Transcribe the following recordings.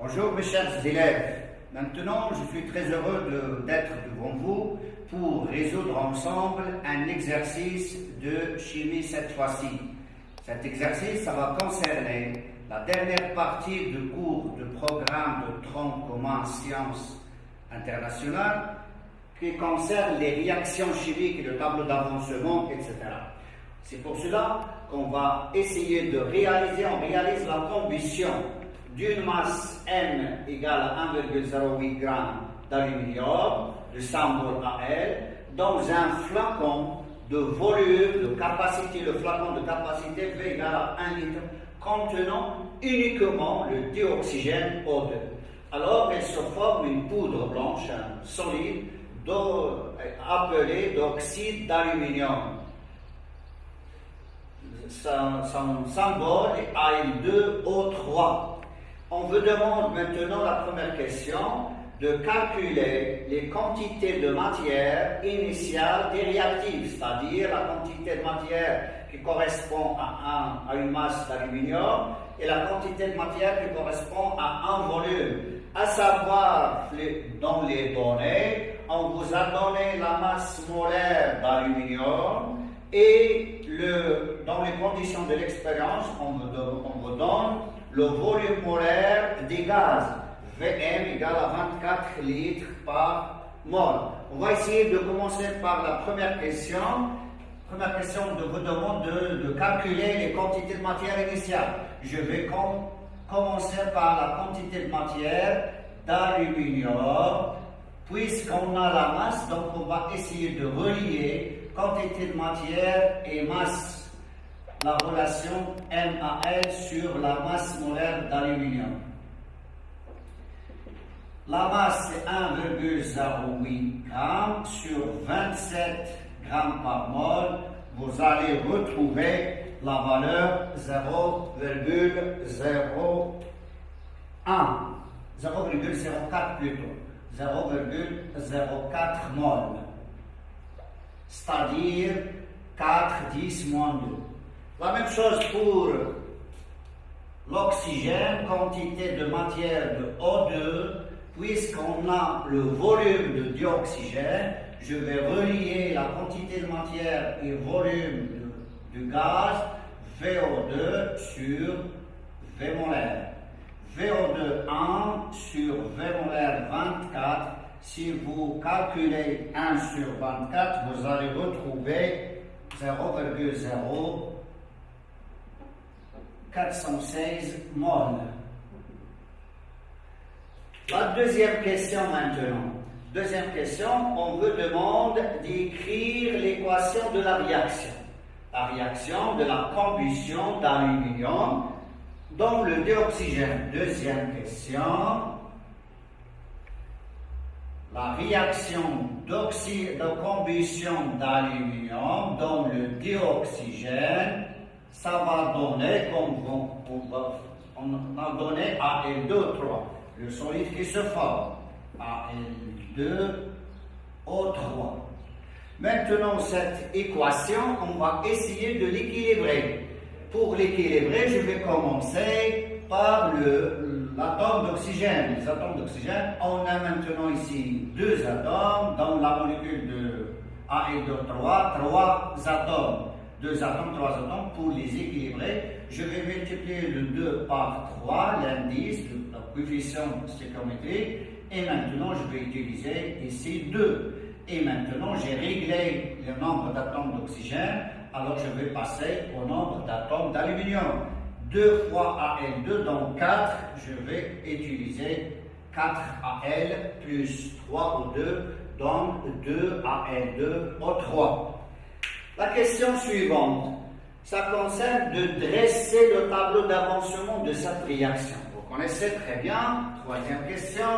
Bonjour mes chers élèves. Maintenant, je suis très heureux d'être devant vous pour résoudre ensemble un exercice de chimie cette fois-ci. Cet exercice, ça va concerner la dernière partie du cours de programme de tronc commun sciences internationales qui concerne les réactions chimiques et le tableau d'avancement, etc. C'est pour cela qu'on va essayer de réaliser, on réalise la combustion d'une masse M égale à 1,08 g d'aluminium, de symbole AL, dans un flacon de volume, de capacité, le flacon de capacité V égale à 1 litre, contenant uniquement le dioxygène O2. Alors, il se forme une poudre blanche, solide, appelée d'oxyde d'aluminium. Son symbole est Al2O3. On vous demande maintenant la première question de calculer les quantités de matière initiale des réactifs, c'est-à-dire la quantité de matière qui correspond à une masse d'aluminium et la quantité de matière qui correspond à un volume. À savoir, dans les données, on vous a donné la masse molaire d'aluminium et dans les conditions de l'expérience, on vous donne le volume molaire des gaz, Vm égale à 24 litres par mol. On va essayer de commencer par la première question. Première question vous demande de calculer les quantités de matière initiale. Je vais commencer par la quantité de matière d'aluminium. Puisqu'on a la masse, donc on va essayer de relier quantité de matière et masse. La relation MAL sur la masse molaire d'aluminium. La masse est 1,08 g sur 27 g par mol. Vous allez retrouver la valeur 0,04 plutôt, 0,04 mol, c'est-à-dire 4,10 - 2. La même chose pour l'oxygène, quantité de matière de O2, puisqu'on a le volume de dioxygène, je vais relier la quantité de matière et volume du gaz VO2 sur V molaire. VO2 1 sur V molaire 24. Si vous calculez 1 sur 24, vous allez retrouver 0,0416 mol. La deuxième question maintenant. Deuxième question, on vous demande d'écrire l'équation de la réaction. La réaction de la combustion d'aluminium dans le dioxygène. Deuxième question. La réaction de combustion d'aluminium dans le dioxygène, ça va donner, on a donné Al2O3, le solide qui se forme, Al2O3. Maintenant, cette équation, on va essayer de l'équilibrer. Pour l'équilibrer, je vais commencer par l'atome d'oxygène. Les atomes d'oxygène, on a maintenant ici deux atomes, dans la molécule de Al2O3, trois atomes. Deux atomes, trois atomes. Pour les équilibrer, je vais multiplier le 2 par 3, l'indice, le coefficient stéchiométrique, et maintenant je vais utiliser ici 2. Et maintenant j'ai réglé le nombre d'atomes d'oxygène, alors je vais passer au nombre d'atomes d'aluminium. 2 fois Al2, donc 4, je vais utiliser 4Al plus 3O2, donc 2Al2O3. La question suivante, ça concerne de dresser le tableau d'avancement de cette réaction. Vous connaissez très bien. Troisième question,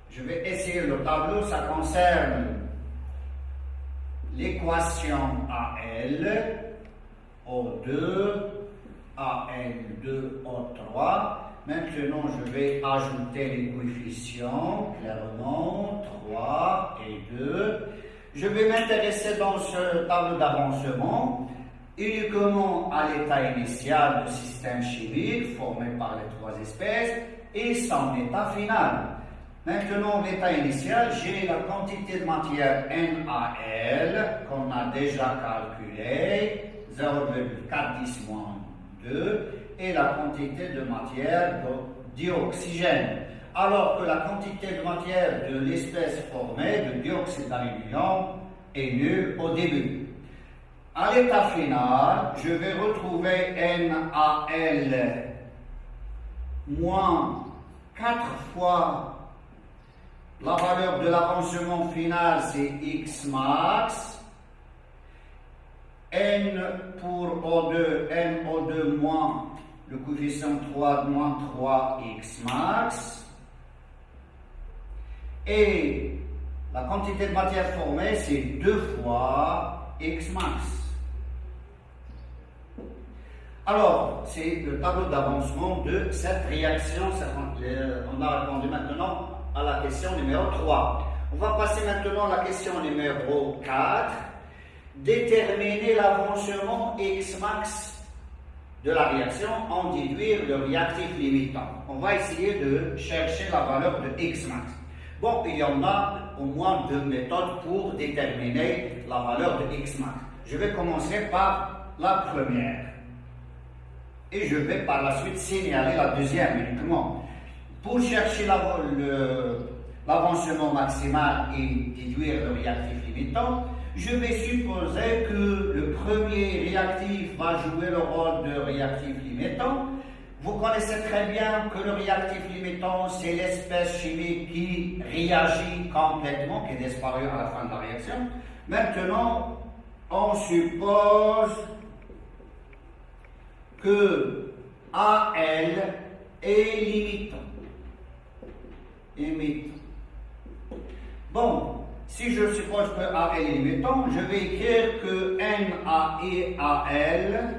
je vais essayer le tableau, ça concerne l'équation AL, O2, Al2O3. Maintenant, je vais ajouter les coefficients, clairement, 3 et 2. Je vais m'intéresser dans ce tableau d'avancement uniquement à l'état initial du système chimique formé par les trois espèces et son état final. Maintenant, l'état initial, j'ai la quantité de matière NaL qu'on a déjà calculé, 0,410 moins 2, et la quantité de matière dioxygène. Alors que la quantité de matière de l'espèce formée de dioxyde d'aluminium est nulle au début. À l'état final, je vais retrouver NaL moins 4 fois la valeur de l'avancement final, c'est X max. N pour O2, NO2 moins le coefficient 3 moins 3 X max. Et la quantité de matière formée, c'est 2 fois X max. Alors, c'est le tableau d'avancement de cette réaction. On a répondu maintenant à la question numéro 3. On va passer maintenant à la question numéro 4. Déterminer l'avancement X max de la réaction en déduire le réactif limitant. On va essayer de chercher la valeur de X max. Bon, il y en a au moins 2 méthodes pour déterminer la valeur de X max. Je vais commencer par la première. Et je vais par la suite signaler la deuxième uniquement. Pour chercher l'avancement maximal et déduire le réactif limitant, je vais supposer que le premier réactif va jouer le rôle de réactif limitant. Vous connaissez très bien que le réactif limitant, c'est l'espèce chimique qui réagit complètement, qui disparaît à la fin de la réaction. Maintenant, on suppose que AL est limitant. Bon, si je suppose que AL est limitant, je vais écrire que NaEAL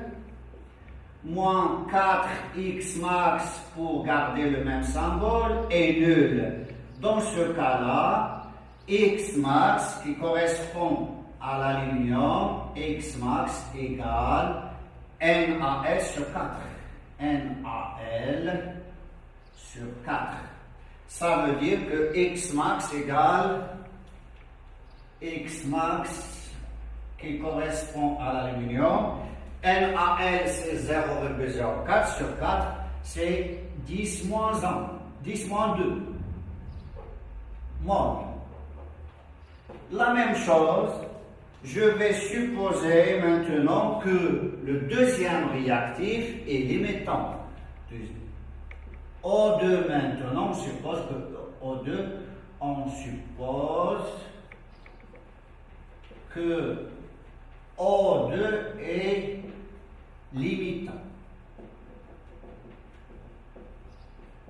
moins 4X max pour garder le même symbole est nul. Dans ce cas-là, X max qui correspond à l'aluminium, X max égale NaL sur 4. NaL sur 4. Ça veut dire que X max égale X max qui correspond à l'aluminium. NaL c'est 0,04 sur 4, c'est 10 moins 1, 10 moins 2 mol. La même chose, je vais supposer maintenant que le deuxième réactif est limitant. O2 maintenant, on suppose que O2 est limitant.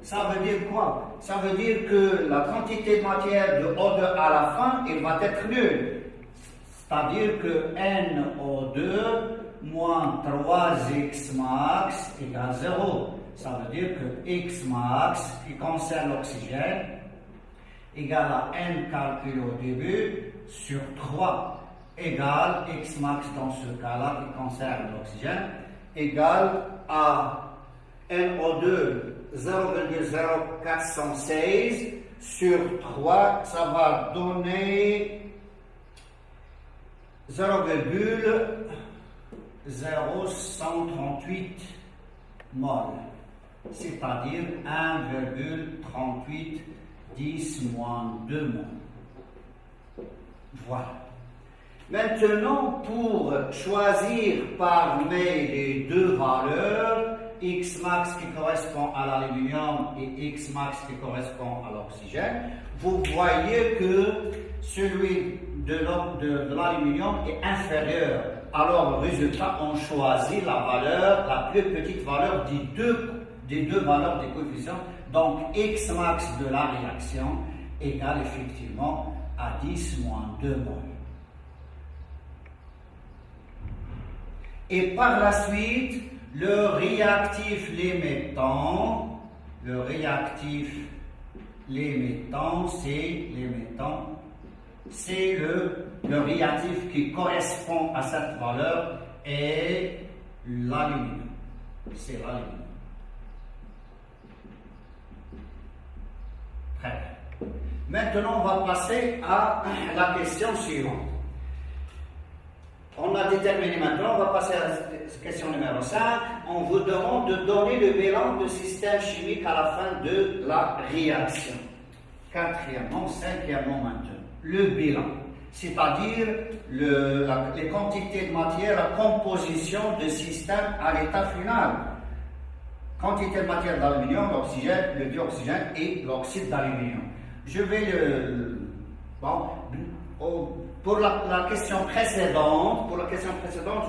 Ça veut dire quoi? Ça veut dire que la quantité de matière de O2 à la fin, elle va être nulle. C'est-à-dire que NO2 moins 3X max égale 0. Ça veut dire que X max, qui concerne l'oxygène, égale à N calculé au début sur 3 égale X max dans ce cas-là, qui concerne l'oxygène, égale à NO2 0,0416 sur 3, ça va donner 0,0138 mol, c'est-à-dire 1,38 10 moins 2 mol. Voilà. Maintenant, pour choisir parmi les deux valeurs, X max qui correspond à l'aluminium et X max qui correspond à l'oxygène, vous voyez que celui de l'aluminium est inférieur. Alors, résultat, on choisit la valeur, la plus petite valeur des deux valeurs des coefficients. Donc, X max de la réaction égale effectivement à 10 moins 2 mol. Et par la suite, le réactif limitant, c'est le réactif qui correspond à cette valeur est l'aluminium. C'est l'aluminium. Très bien. Maintenant, on va passer à la question suivante. On a déterminé maintenant, on va passer à la question numéro 5. On vous demande de donner le bilan de système chimique à la fin de la réaction. Quatrièmement, cinquièmement maintenant, le bilan, c'est-à-dire les quantités de matière, la composition de système à l'état final. Quantité de matière d'aluminium, l'oxygène, le dioxygène et l'oxyde d'aluminium. Je vais pour la question précédente,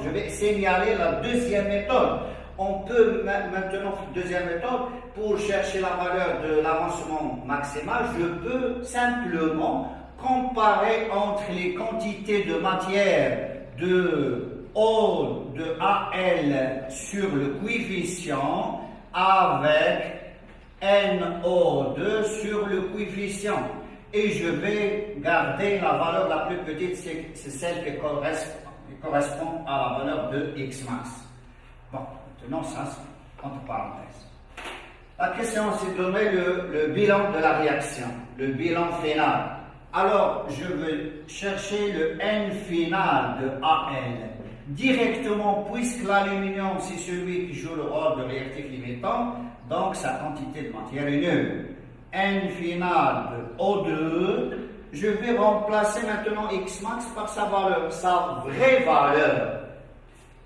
je vais signaler la deuxième méthode. On peut maintenant, deuxième méthode, pour chercher la valeur de l'avancement maximal, je peux simplement comparer entre les quantités de matière de O de AL sur le coefficient avec NO2 sur le coefficient. Et je vais garder la valeur la plus petite, c'est celle qui correspond à la valeur de X max. Bon, maintenant ça c'est entre parenthèses. La question c'est de donner le bilan de la réaction, le bilan final. Alors, je vais chercher le N final de AL. Directement, puisque l'aluminium c'est celui qui joue le rôle de réactif limitant, donc sa quantité de matière est nulle. N final de O2, je vais remplacer maintenant X max par sa valeur, sa vraie valeur.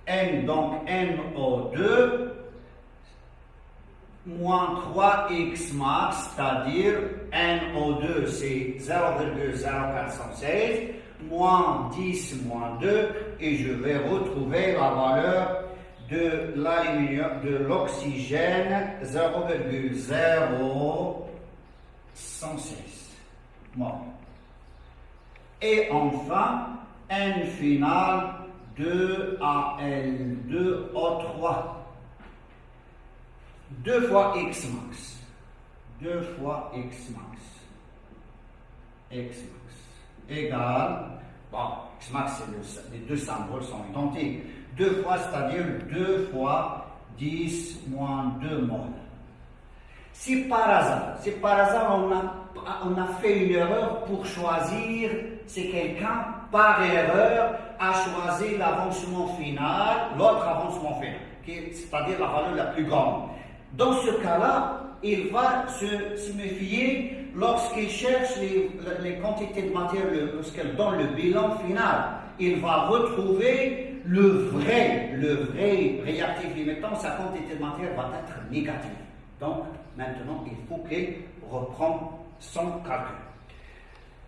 N, donc NO2, moins 3X max, c'est-à-dire NO2 c'est 0,0416, moins 10 moins 2, et je vais retrouver la valeur de l'aluminium, de l'oxygène, 0,0116. Bon. Et enfin, N final de AL2O3. 2 fois X max. 2 fois X max. X max égale, bon, X max, les deux symboles sont identiques. 2 fois, c'est-à-dire 2 fois 10 moins 2 mol. Si par hasard on a fait une erreur pour choisir, c'est quelqu'un par erreur a choisi l'avancement final, l'autre avancement final, c'est-à-dire la valeur la plus grande. Dans ce cas-là, il va se méfier lorsqu'il cherche les quantités de matière, lorsqu'il donne le bilan final. Il va retrouver le vrai réactif limitant, sa quantité de matière va être négative. Donc, maintenant, il faut qu'il reprenne son calcul.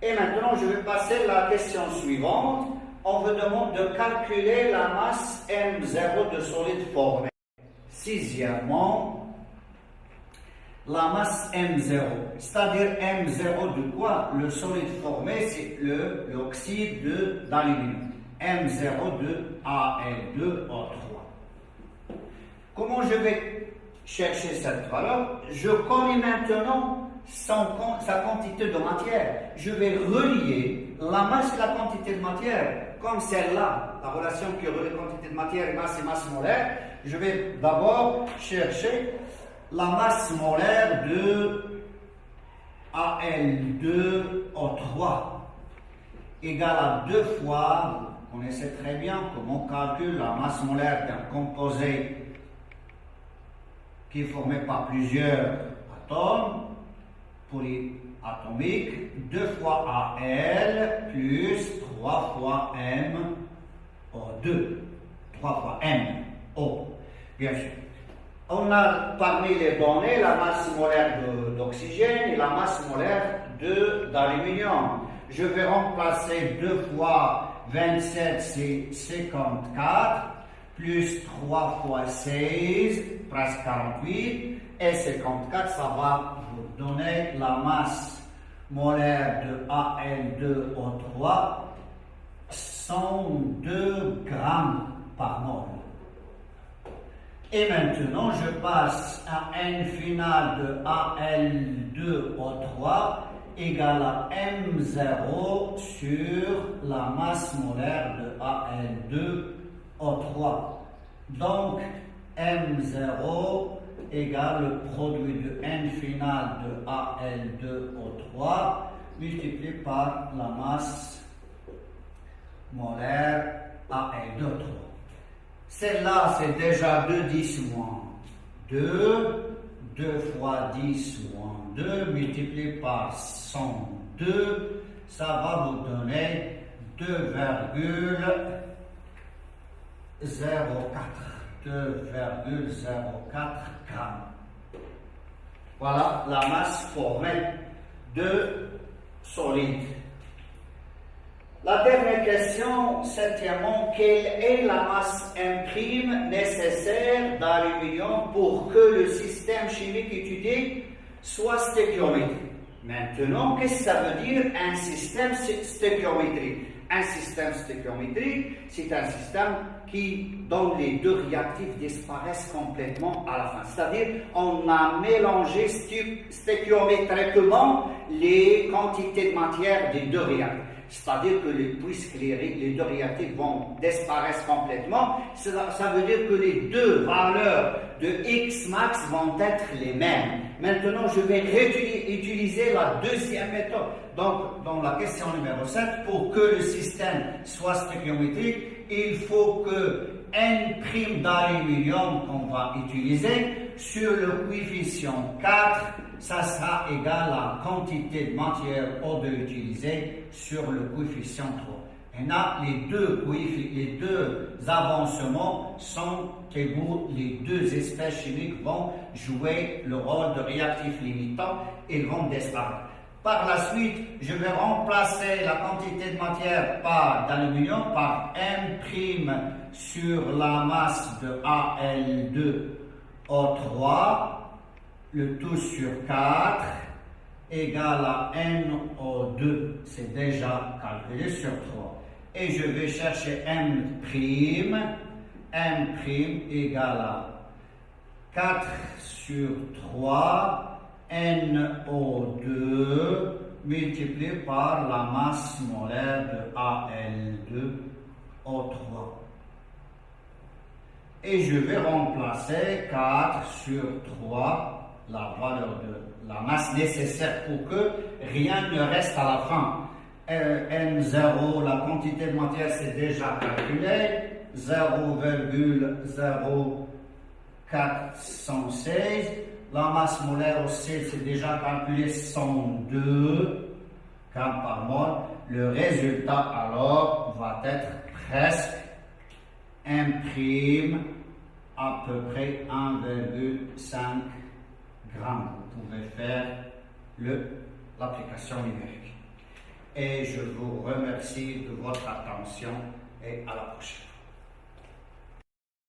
Et maintenant, je vais passer à la question suivante. On vous demande de calculer la masse M0 de solide formé. Sixièmement, la masse M0, c'est-à-dire M0 de quoi? Le solide formé, c'est l'oxyde d'aluminium. M0 de Al2O3. Comment je vais chercher cette valeur? Je connais maintenant sa quantité de matière. Je vais relier la masse et la quantité de matière comme celle-là, la relation qui relie la quantité de matière et masse molaire. Je vais d'abord chercher la masse molaire de Al2O3 égale à 2 fois, vous connaissez très bien comment on calcule la masse molaire d'un composé qui est formé par plusieurs atomes polyatomiques, 2 fois Al plus 3 fois MO2, 3 fois MO, bien sûr. On a parmi les données la masse molaire d'oxygène et la masse molaire d'aluminium. Je vais remplacer 2 fois 27, c'est 54, plus 3 fois 16, presque 48, et 54, ça va vous donner la masse molaire de Al2O3, 102 grammes par mol. Et maintenant, je passe à N final de Al2O3 égale à M0 sur la masse molaire de O3. Donc, M0 égale le produit de N final de Al2O3 multiplié par la masse molaire Al2O3. Celle-là, c'est déjà 2, 10 moins 2, 2 fois 10 moins 2 multiplié par 102, ça va vous donner 2,04 grammes. Voilà la masse formée de solide. La dernière question, septièmement, quelle est la masse imprime nécessaire d'aluminium pour que le système chimique étudié soit stéchiométrique? Maintenant, qu'est-ce que ça veut dire un système stéchiométrique? Un système stéchiométrique, c'est un système dont les deux réactifs disparaissent complètement à la fin. C'est-à-dire, on a mélangé stéchiométriquement les quantités de matière des deux réactifs. C'est-à-dire que puisque les deux réactifs vont disparaître complètement, ça veut dire que les deux valeurs de X max vont être les mêmes. Maintenant, je vais utiliser la deuxième méthode. Donc, dans la question numéro 7, pour que le système soit stéchiométrique, il faut que N' d'aluminium qu'on va utiliser sur le coefficient 4, ça sera égal à la quantité de matière O2 utilisée sur le coefficient 3. Et là, les deux avancements sont égaux, les deux espèces chimiques vont jouer le rôle de réactif limitant, ils vont disparaître. Par la suite, je vais remplacer la quantité de matière d'aluminium par M' sur la masse de Al2O3, le tout sur 4, égale à NO2, c'est déjà calculé sur 3. Et je vais chercher M' égale à 4 sur 3, NO2 multiplié par la masse molaire de Al2O3. Et je vais remplacer 4 sur 3, la valeur de la masse nécessaire pour que rien ne reste à la fin. N0, la quantité de matière, c'est déjà calculé, 0,0416. La masse molaire aussi, c'est déjà calculé, 102 grammes par mol. Le résultat alors va être presque M' à peu près 1,5 grammes. Vous pouvez faire l'application numérique. Et je vous remercie de votre attention et à la prochaine.